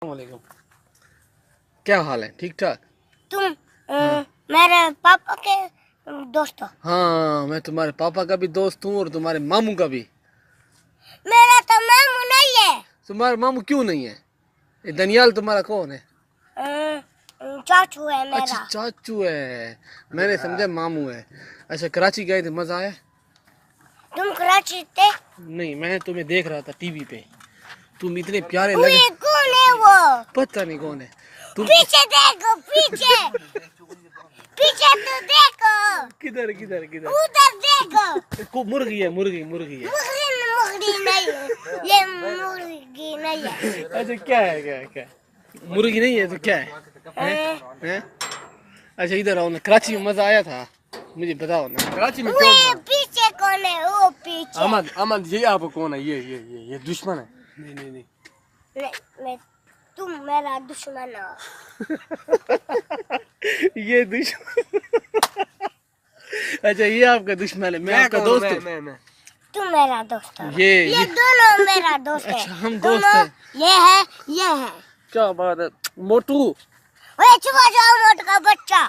वालेकुम। क्या हाल है? ठीक ठाक। तुम मेरे पापा के दोस्त हो? हाँ, मैं तुम्हारे पापा का भी दोस्त हूँ और तुम्हारे मामू का भी। मेरा तो मामू नहीं है। तुम्हारा मामू क्यों नहीं है? ये दनियाल तुम्हारा कौन है? चाचू है मेरा। अच्छा, चाचू है। मैंने समझा मामू है। अच्छा, कराची गए थे, मजा आया? तुम कराची थे? नहीं, मैं तुम्हें देख रहा था टीवी पे। तुम इतने प्यारे लगे। कौन है वो? पता नहीं कौन है। तुम पीछे देखो, पीछे पीछे तो देखो। किधर किधर किधर? उधर देखो। मुर्गी है, मुर्गी मुर्गी है। मुर्गी नहीं है, ये मुर्गी नहीं है। अच्छा, क्या है? क्या है? क्या है? मुर्गी नहीं है तो क्या है? हैं? अच्छा, इधर आओ ना। कराची में मजा आया था, मुझे बताओ ना। कराची में वो पीछे कौन है? वो पीछे। अहमद, अहमद, ये आप कौन है? ये दुश्मन है। नहीं नहीं नहीं, मैं तुम मेरा दुश्मन हो। ये दुश्मन। अच्छा, ये आपका दुश्मन है। मैं आपका दोस्त हूँ। मैं तुम मेरा दोस्त हो। ये दोनों मेरा दोस्त है। अच्छा, हम दोस्त हैं। ये है, ये है। क्या बात है मोटू? ओए छुपा जाओ मोट का बच्चा।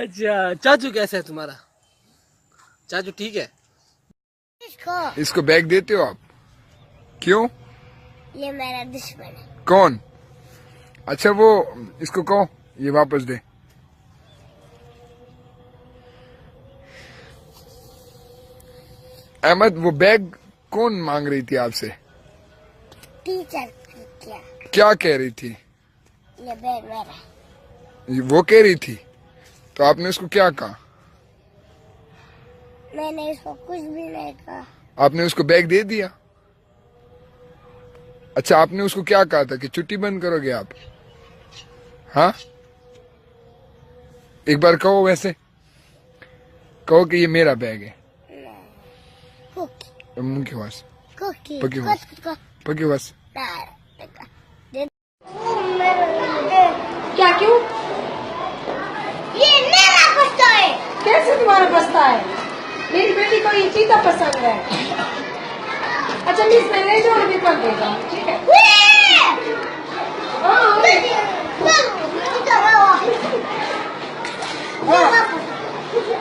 अच्छा, चाचू कैसा है तुम्हारा? चाचू ठीक है? इसको बैग देते हो आप? क्यों? ये मेरा दुश्मन है। कौन? अच्छा, वो इसको कहो ये वापस दे। अहमद, वो बैग कौन मांग रही थी आपसे? टीचर क्या? क्या कह रही थी? ये बैग मेरा है। वो कह रही थी तो आपने उसको क्या कहा? मैंने इसको कुछ भी नहीं कहा। आपने उसको बैग दे दिया? अच्छा, आपने उसको क्या कहा था कि छुट्टी बंद करोगे आप? हाँ, एक बार कहो, वैसे कहो कि ये मेरा बैग है। मुंह की आवाज, पकी आवाज, पकी आवाज। क्या? क्यों? ये मेरा बच्चा है। कैसे तुम्हारा बस्ता है? मेरी बेटी को ये चीता पसंद है। अच्छा मिस, मैं ले जाऊँ अभी कल दे जाऊँ, ठीक है?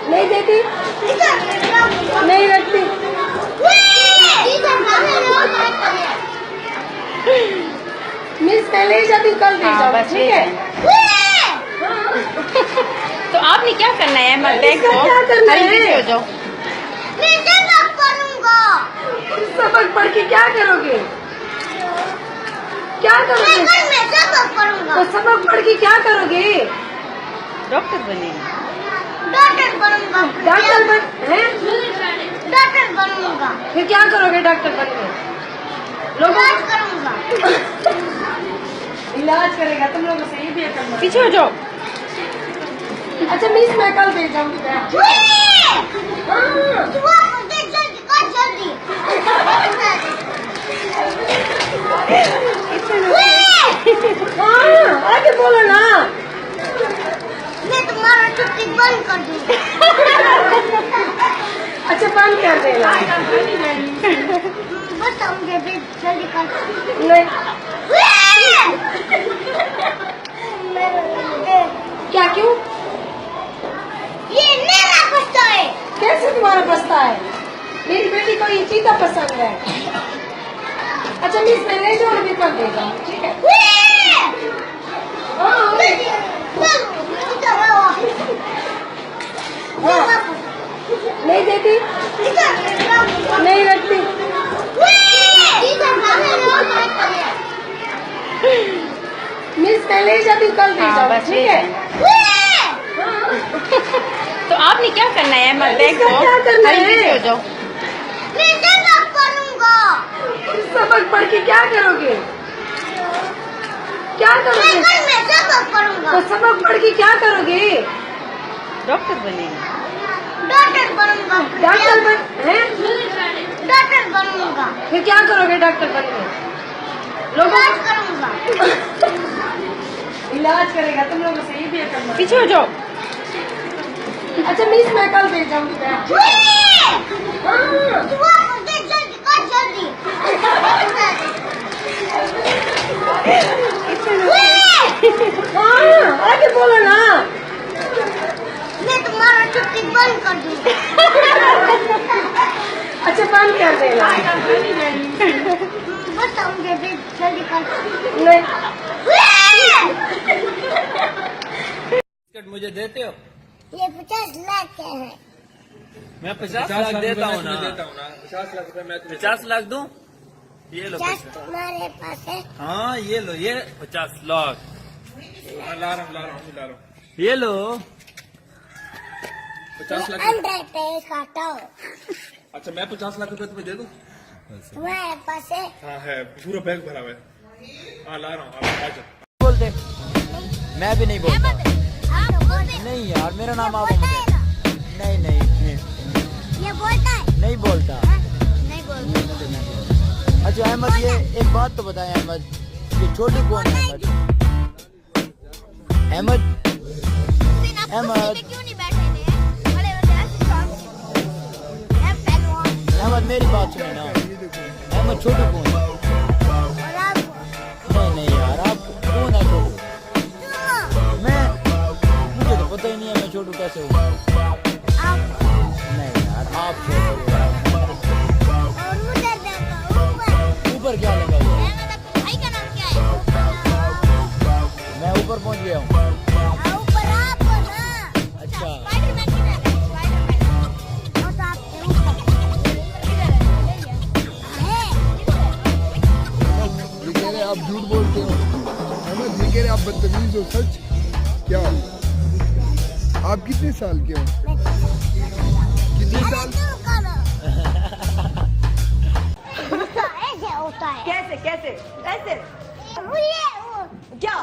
नहीं देती, नहीं रखती। मिस, मैं ले जाती कल दे जाऊँ, ठीक है? तो आपने क्या करना है? मत देखो, क्या करना है? हो जाओ। मैं सबक पढ़ूंगा। सबक पढ़ के क्या करोगे? क्या करोगे? मैं सबक पढ़ूंगा। तो सबक पढ़ के क्या करोगे? डॉक्टर बनेगा। डॉक्टर बनूंगा। डॉक्टर बन हैं? डॉक्टर बनूंगा। फिर क्या करोगे डॉक्टर बन के? इलाज करूंगा। इलाज करेगा। तुम लोगों से ये भी करना। पीछे हो जाओ। अच्छा मिस, मैं कल दे जाऊंगी बैग। आगे बोलो ना। मैं तुम्हारा छुट्टी बंद कर दूंगी। अच्छा, बंद कर देना। बस मुझे जल्दी कर। नहीं। क्या? क्यों? ये मेरा बच्चा है। कैसे तुम्हारा बस्ता है? मेरी बेटी को ये चीता पसंद है। अच्छा मिस, मैं ले जाऊँ अभी कल दे जाऊँ, ठीक है? नहीं देती, नहीं रखती। मिस, मैं ले जाती कल दे जाऊँ, ठीक है? तो आपने क्या करना है? मत देखो, क्या करना है? पीछे हो जाओ। मैं सबक पढ़ूंगा। सबक पढ़ के क्या करोगे? क्या करोगे? मैं सबक पढ़ूंगा। तो सबक पढ़ के क्या करोगे? डॉक्टर बनेगा। डॉक्टर बनूंगा। डॉक्टर बन हैं? डॉक्टर बनूंगा। फिर क्या करोगे डॉक्टर बन के? इलाज करूंगा। इलाज करेगा। तुम लोगों से ये भी करना। पीछे हो जाओ। अच्छा मिस, मैं कल दे जाऊंगी बैग। जल्दी कर, जल्दी। बोलो ना। मैं तुम्हारा छुट्टी बंद कर दूंगा। अच्छा बंद कर देना। बताओ मुझे जल्दी कर। नहीं मुझे देते हो? ये 50 लाख के हैं। मैं 50 लाख देता हूँ ना। 50 लाख रुपए मैं 50 लाख दूं? ये लो 50 पैसे। तुम्हारे पास है। हाँ ये लो, ये 50 लाख। ला रहा हूँ। ये लो। 50 लाख। अंदर पे काटो। अच्छा मैं 50 लाख रुपए तुम्हें दे दूं? तुम्हारे पास है। हाँ है, पूरा बैग भरा हुआ है। हाँ ला रहा हूँ, आप आ जाओ। बोलते? मैं भी नहीं बोलता। आप तो बोलते हैं। नहीं यार, मेरा नाम आप बोलता है ना? नहीं नहीं ये बोलता है। नहीं बोलता। हाँ? नहीं बोलता। अच्छा अहमद, ये एक बात तो बताएं अहमद, ये छोटू कौन है अहमद? अहमद अहमद क्यों नहीं बैठे थे? बड़े बड़े पहलवान। अहमद मेरी बात सुने ना। अहमद छोटू कौन है? और आप नहीं नहीं यार, आप कौन है छोटू? मैं, मुझे तो पता ही नहीं है मैं छोटू कैसे हूँ। नहीं यार, आप छोटू हो। और उधर देखो ऊपर। ऊपर क्या लगा हुआ है? भाई का नाम क्या है? मैं ऊपर पहुँच गया हूँ। ऊपर आप हो ना। अच्छा स्पाइडरमैन किधर है? स्पाइडरमैन। वो तो आपके ऊपर। किधर है? ये कह रहे आप झूठ बोलते हो। अहमद ये कह रहे आप बदतमीज हो, सच क्या? आप कितने साल के हो? कितने साल? ऐसे होता है। कैसे कैसे कैसे? क्या?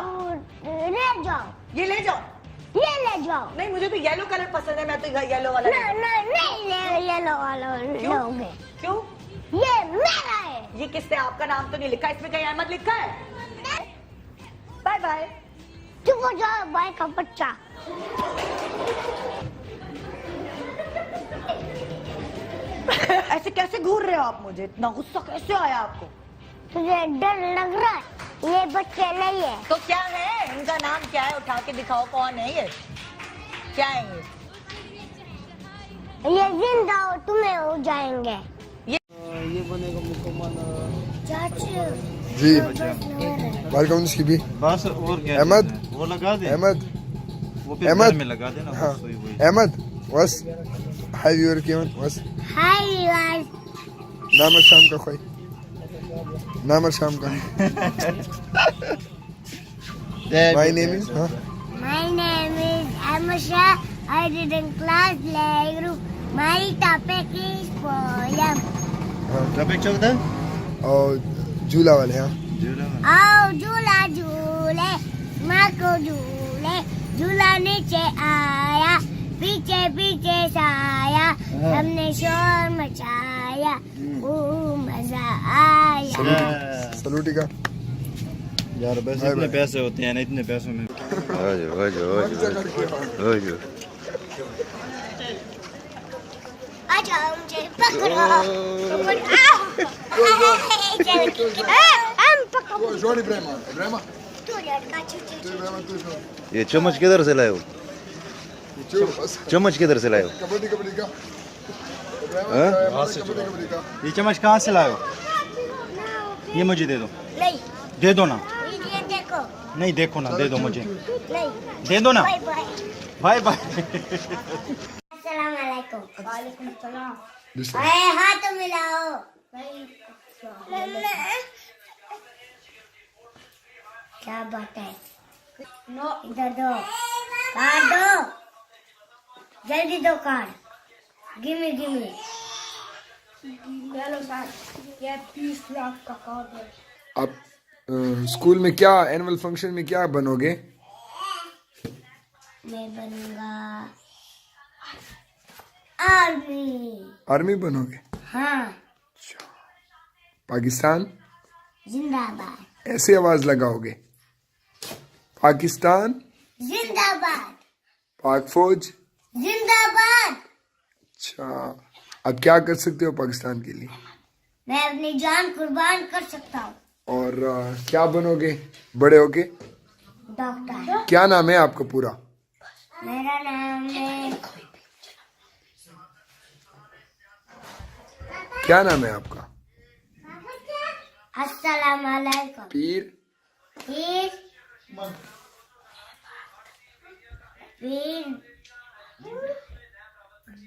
ले जाओ। ये ले जाओ। ये ले जाओ। नहीं, मुझे तो येलो कलर पसंद है, मैं तो येलो वाला नहीं ये लो वाला लोगे। क्यों? ये मेरा है। ये किसने? आपका नाम तो नहीं लिखा इसमें, कहीं अहमद लिखा है? Bye bye. चुप हो जाओ भाई का बच्चा। ऐसे कैसे घूर रहे हो आप मुझे? इतना गुस्सा कैसे आया आपको? तुझे डर लग रहा है? ये बच्चे नहीं है। तो क्या है इनका नाम? क्या है? उठा के दिखाओ, कौन है ये? क्या है ये जिंदा हो तुम्हें हो जाएंगे। ये बनेगा मुकम्मल। चाचू जी वेलकम उसकी भी। बस और क्या? अहमद वो लगा दे। अहमद वो पे अहमद। में लगा देना। हाँ बस वही अहमद बस हाय व्यूअर केवन बस हाय गाइस। नाम शाम का खोई नाम शाम का माय नेम इज हाँ My name is Amasha. I did in class playgroup. My topic is poem. Topic चल रहा है। और झूला वाले हाँ आओ झूला झूले, माँ को झूले, झूला नीचे आया, पीछे पीछे साया, हमने शोर मचाया, मजा आया। सलूटी का यार बस बाय इतने बाय। पैसे होते हैं ना, इतने पैसों में। आ जाओ मुझे पकड़ो। हम पकड़ो। जोड़ इब्राहिम इब्राहिम तू लड़का चुचू। इब्राहिम तू जोड़ ये चम्मच किधर से लाए हो? जोड़ बस चम्मच किधर से लाए हो? कबड्डी कबड्डी का हाँ? कबड्डी कबड्डी का ये चम्मच कहाँ से लाए हो? ये मुझे दे दो। नहीं दे दो ना। ये देखो। नहीं देखो ना, दे दो मुझे। नहीं दे दो ना। Bye bye. Bye bye. अस्सलाम वालेकुम। वालेकुम सलाम। दूसरा अरे हाथ मिलाओ। क्या बात है? इधर दो। कार्ड दो। जल्दी दो card. Gimme gimme. Hello sir, ये 30 लाख का कार्ड है। आप स्कूल में क्या एनुअल फंक्शन में क्या बनोगे? मैं बनूंगा आर्मी। आर्मी बनोगे? हाँ। पाकिस्तान जिंदाबाद। ऐसे आवाज लगाओगे? पाकिस्तान जिंदाबाद। पाक फौज। जिंदाबाद। अच्छा अब क्या कर सकते हो पाकिस्तान के लिए? मैं अपनी जान कुर्बान कर सकता हूँ। और क्या बनोगे बड़े होके? डॉक्टर। क्या नाम है आपका पूरा? मेरा नाम है क्या नाम है आपका? अस्सलाम वालेकुम। पीर फिर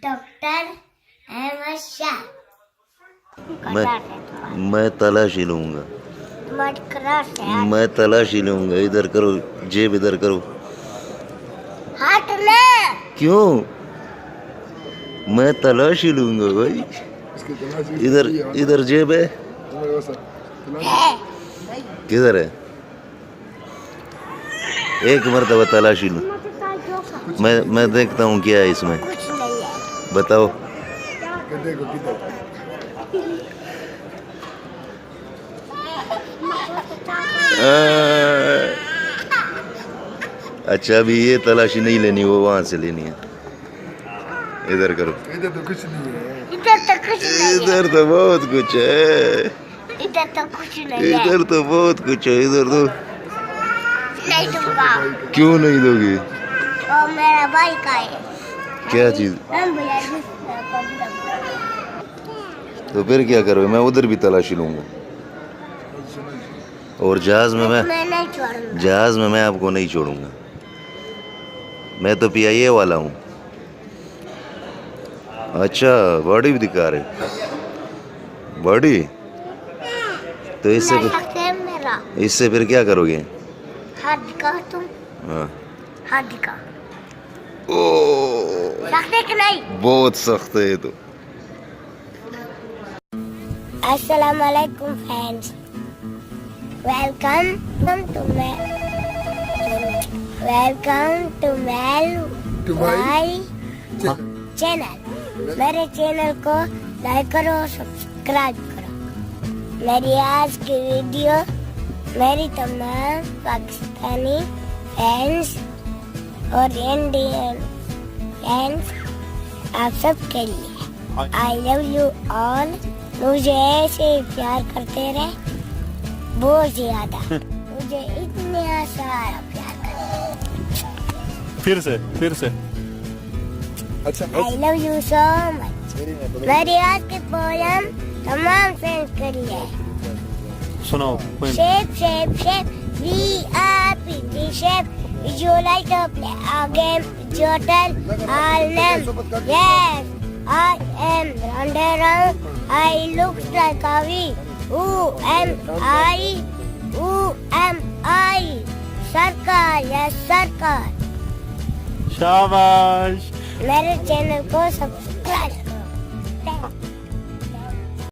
डॉक्टर अहमद शाह। मैं तलाशी लूंगा। तुम्हारी क्रॉस है। मैं तलाशी लूंगा। इधर करो, जेब इधर करो। हाथ ना। क्यों? मैं तलाशी लूंगा भाई। इसकी तलाशी इधर इधर जेब है। है। किधर है? एक मरतबा तलाशी लूं। मैं देखता हूँ क्या है इसमें। कुछ नहीं है। बताओ। देखो किधर। अच्छा, अभी ये तलाशी नहीं लेनी, वो वहां से लेनी है। इधर करो। इधर तो कुछ नहीं है। इधर तो कुछ नहीं है। इधर तो बहुत कुछ है। इधर तो कुछ नहीं है। इधर तो बहुत कुछ है। इधर तो नहीं दूंगा। क्यों नहीं दोगे? वो मेरा भाई का है। क्या चीज? हम भैया जी तो फिर क्या करोगे? मैं उधर भी तलाशी लूंगा। और जहाज में मैं नहीं छोड़ूंगा। जहाज में मैं आपको नहीं छोड़ूंगा। मैं तो PIA वाला हूँ। अच्छा, बॉडी भी दिखा रहे। बॉडी तो इससे मेरा इससे फिर क्या करोगे? हाथ दिखा तुम। हाँ। हाथ दिखा। ओ, सकते कि नहीं? बहुत सख्त है ये तो। अस्सलाम वालेकुम friends. Welcome to my channel. मेरे चैनल को लाइक करो, सब्सक्राइब करो। मेरी आज की वीडियो मेरी तमाम पाकिस्तानी फैंस और इंडियन फैंस आप सब के लिए। I love you all. मुझे ऐसे ही प्यार करते रहे, बहुत ज्यादा। मुझे इतना सारा प्यार करते। फिर से अच्छा आई लव यू सो मच। मेरी आज की पोयम तमाम फ्रेंड्स के लिए। सुनाओ। Shape, shape, shape, we are pretty shape. Would you like to play a game with your tail? I'll name. Yes, I am round and round. I look like a V. Who am I? Who am I? Circle, yes, circle. शाबाश। मेरे channel को subscribe